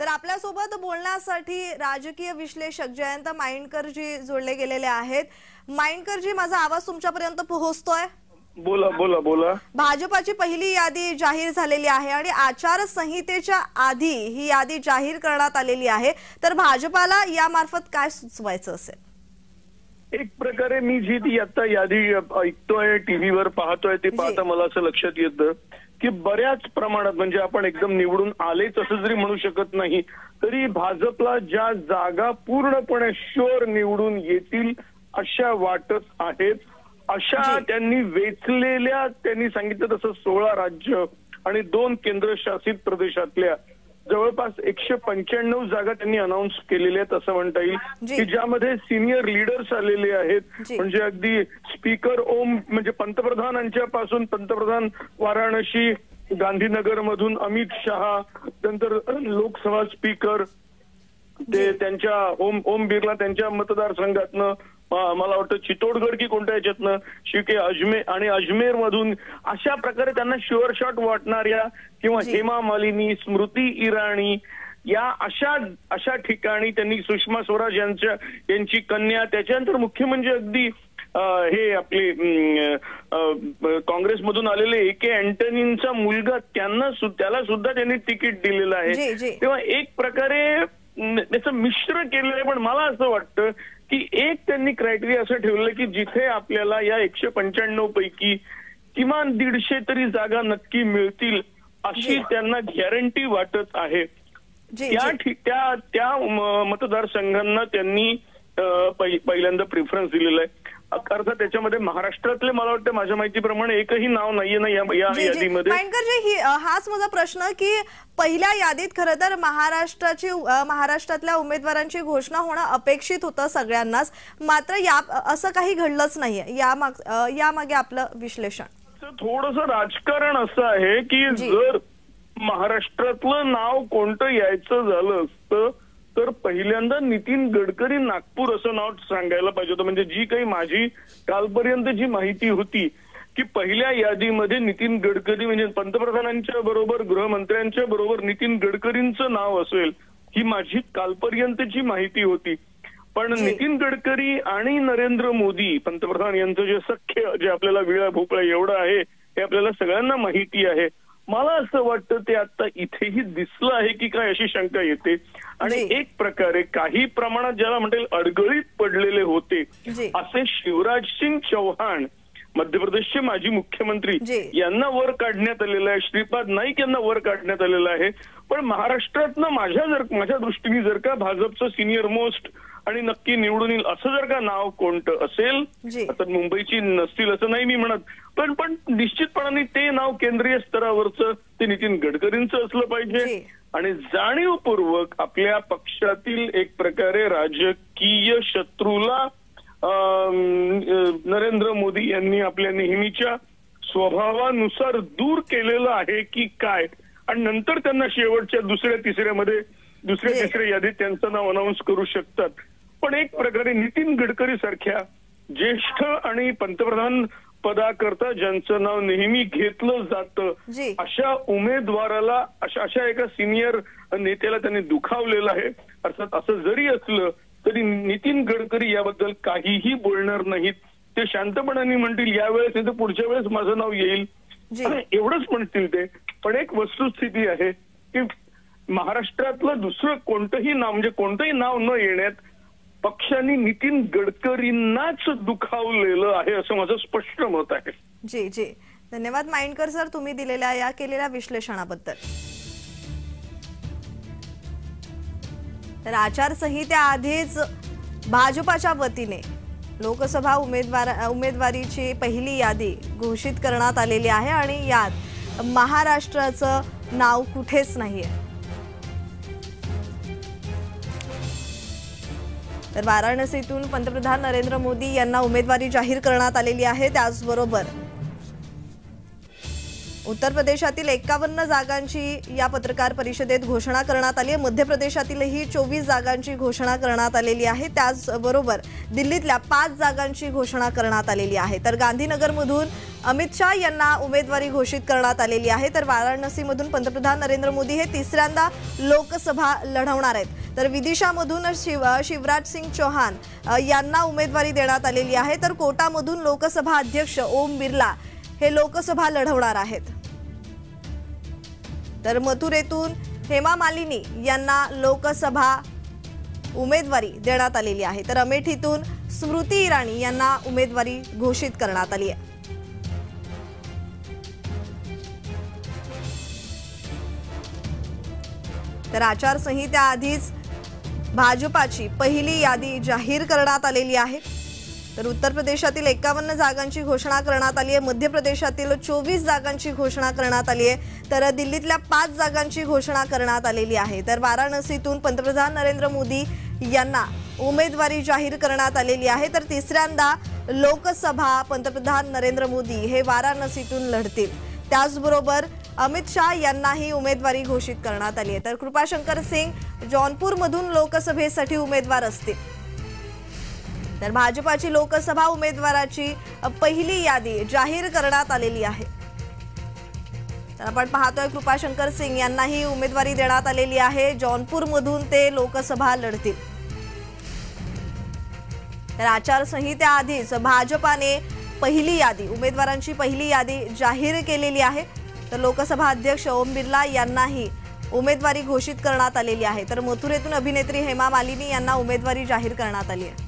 आपल्यासोबत बोलण्यासाठी राजकीय विश्लेषक जयंत माइंडकर जी जोडले गेलेले आहेत। माइंडकर जी, माझा आवाज तुमच्यापर्यंत पोहोचतोय? बोला बोला बोला। भाजपाची पहिली यादी जाहीर झालेली आहे आणि आचारसंहितेच्या आधी ही यादी जाहीर करण्यात आलेली आहे, तर भाजपाला यामार्फत काय सुचवायचं असेल? एक प्रकारे मी जी ती आता यादी ऐकतोय, टीव्हीवर पाहतोय, ते पाहता मला असं लक्षात येतं की बऱ्याच प्रमाणात, म्हणजे आपण एकदम निवडून आलेच असं जरी म्हणू शकत नाही, तरी भाजपला ज्या जागा पूर्णपणे शुअर निवडून येतील अशा वाटत आहेत, अशा त्यांनी वेचलेल्या, त्यांनी सांगितलं तसं 16 राज्य आणि 2 केंद्रशासित प्रदेशातल्या जवळपास 195 जागा त्यांनी अनाउन्स केलेल्या आहेत असं म्हणता येईल, की ज्यामध्ये सिनियर लीडर्स आलेले आहेत। म्हणजे अगदी स्पीकर ओम, म्हणजे पंतप्रधानांच्या पासून पंतप्रधान वाराणसी गांधीनगर मधून अमित शहा, नंतर लोकसभा स्पीकर ते त्यांच्या ओम बिर्ला त्यांच्या मतदारसंघातनं, मला वाटतं चित्तोडगड की कोणत्या याच्यातनं, शिके अजमेर मधून, अशा प्रकारे त्यांना शुअर शॉट वाटणाऱ्या, किंवा हेमा मालिनी, स्मृती इराणी, या अशा ठिकाणी त्यांनी सुषमा स्वराज यांची कन्या, त्याच्यानंतर मुख्य म्हणजे अगदी हे आपले काँग्रेसमधून आलेले AK अँटनींचा मुलगा, त्याला सुद्धा त्यांनी तिकीट दिलेलं आहे। तेव्हा एक प्रकारे त्याचं मिश्र केलेलं आहे। पण मला असं वाटतं की एक त्यांनी क्रायटेरिया असं ठेवलं की जिथे आपल्याला या 195 पैकी किमान 150 तरी जागा नक्की मिळतील अशी त्यांना गॅरंटी वाटत आहे। त्या मतदारसंघांना त्यांनी पहिल्यांदा प्रेफरन्स दिलेला आहे। अर्थात त्याच्यामध्ये महाराष्ट्रातले मला वाटतं माझ्या माहितीप्रमाणे एकही नाव नाहीये ना या यादीमध्ये। हाच माझा प्रश्न की पहिल्या यादीत खरं तर महाराष्ट्रातल्या उमेदवारांची घोषणा होणं अपेक्षित होतं सगळ्यांनाच, मात्र असं काही घडलंच नाहीये। यामागे आपलं विश्लेषण? थोडंसं राजकारण असं आहे की जर महाराष्ट्रातलं नाव कोणतं यायचं झालं असतं तर पहिल्यांदा नितीन गडकरी नागपूर असं नाव सांगायला पाहिजे होतं। म्हणजे जी काही माझी कालपर्यंतची माहिती होती की पहिल्या यादीमध्ये नितीन गडकरी, म्हणजे पंतप्रधानांच्या बरोबर गृहमंत्र्यांच्या बरोबर नितीन गडकरींचं नाव असेल, ही माझी कालपर्यंतची माहिती होती। पण नितीन गडकरी आणि नरेंद्र मोदी पंतप्रधान यांचं जे सख्य, जे आपल्याला विळा भोपळा एवढं आहे, हे आपल्याला सगळ्यांना माहिती आहे। मला असं वाटतं ते आता इथेही दिसलं आहे की काय अशी शंका येते। आणि एक प्रकारे काही प्रमाणात ज्याला म्हणता येईल अडगळीत पडलेले होते असे शिवराज सिंग चौहान, मध्य प्रदेशचे माजी मुख्यमंत्री, यांना वर काढण्यात आलेलं आहे। श्रीपाद नाईक यांना वर काढण्यात आलेलं आहे। पण महाराष्ट्रातनं माझ्या दृष्टीने जर का भाजपचं सिनियर मोस्ट आणि नक्की निवडून येईल असं जर का नाव कोणतं असेल, आता मुंबईची नसतील असं नाही मी म्हणत, पण निश्चितपणाने ते नाव केंद्रीय स्तरावरचं ते नितीन गडकरींचं असलं पाहिजे। आणि जाणीवपूर्वक आपल्या पक्षातील एक प्रकारे राजकीय शत्रूला नरेंद्र मोदी यांनी आपल्या नेहमीच्या स्वभावानुसार दूर केलेलं आहे की काय, आणि नंतर त्यांना शेवटच्या दुसऱ्या तिसऱ्या यादीत त्यांचं नाव अनाउन्स करू शकतात। पण एक प्रकारे नितीन गडकरी सारख्या ज्येष्ठ आणि पंतप्रधान पदाकरता ज्यांचं नाव नेहमी घेतलं जातं, अशा उमेदवाराला, अशा एका सिनियर नेत्याला त्यांनी दुखावलेलं आहे। अर्थात असं जरी असलं तरी नितीन गडकरी याबद्दल काहीही बोलणार नाहीत। ते शांतपणाने म्हणतील यावेळेस नाही तर पुढच्या वेळेस माझं नाव येईल, एवढंच म्हणतील ते। पण एक वस्तुस्थिती आहे की महाराष्ट्रातलं दुसरं कोणतंही नाव, म्हणजे कोणतंही नाव न येण्यात पक्षांनी नितीन गडकरींनाच दुखावलेलं आहे असं माझं स्पष्ट मत आहे। जी, धन्यवाद माइंडकर सर, तुम्ही केलेल्या विश्लेषणाबद्दल। तर आचारसंहितेआधीच भाजपाच्या वतीने लोकसभा उमेदवारीची पहिली यादी घोषित करण्यात आलेली आहे आणि यात महाराष्ट्राचं नाव कुठेच नाहीये। तर वाराणसीतून पंतप्रधान नरेंद्र मोदी यांना उमेदवारी जाहीर करण्यात आलेली आहे। त्याचबरोबर उत्तर प्रदेशातील 51 जागांची या पत्रकार परिषदेत घोषणा करण्यात आली आहे। मध्य प्रदेशातीलही 24 जागांची घोषणा करण्यात आलेली आहे। त्याचबरोबर दिल्लीतल्या 5 जागांची घोषणा करण्यात आलेली आहे। तर गांधीनगरमधून अमित शाह यांना उमेदवारी घोषित करण्यात आलेली आहे। तर वाराणसीमधून पंतप्रधान नरेंद्र मोदी हे तिसऱ्यांदा लोकसभा लढवणार आहेत। तर विदिशामधून शिवराज सिंग चौहान यांना उमेदवारी देण्यात आलेली आहे। तर कोटामधून लोकसभा अध्यक्ष ओम बिर्ला हे लोकसभा लढवणार आहेत। तर मथुरेतून हेमा मालिनी यांना लोकसभा उमेदवारी देण्यात आलेली आहे। तर अमेठीतून स्मृती इराणी यांना उमेदवारी घोषित करण्यात आली आहे। तर आचारसंहितेआधीच भाजपाची पहिली यादी जाहीर करण्यात आलेली आहे। तर उत्तर प्रदेशातील 51 जागांची घोषणा करण्यात आली आहे। मध्य प्रदेशातील 24 जागांची घोषणा करण्यात आली आहे। तर दिल्लीतल्या 5 जागांची घोषणा करण्यात आलेली आहे। तर वाराणसीतून पंतप्रधान नरेंद्र मोदी यांना उमेदवारी जाहीर करण्यात आलेली आहे। तर तिसऱ्यांदा लोकसभा पंतप्रधान नरेंद्र मोदी हे वाराणसीतून लढतील। त्याचबरोबर अमित शाह यांनाही उमेदवारी घोषित करण्यात आली आहे। तर कृपाशंकर सिंग जौनपूरमधून लोकसभेसाठी उमेदवार असतील। तर भाजपाची लोकसभा उमेदवाराची पहिली यादी जाहीर करण्यात आलेली आहे। तर आपण पाहतोय कृपाशंकर सिंग यांनाही उमेदवारी देण्यात आलेली आहे। जौनपूरमधून ते लोकसभा लढतील। तर आचारसंहितेआधीच भाजपाने पहिली यादी उमेदवारांची पहिली यादी जाहीर केलेली आहे। तर लोकसभा अध्यक्ष ओम बिर्ला यांनाही उमेदवारी घोषित करण्यात आलेली आहे। तर मथुरेतून अभिनेत्री हेमा मालिनी यांना उमेदवारी जाहीर करण्यात आली आहे।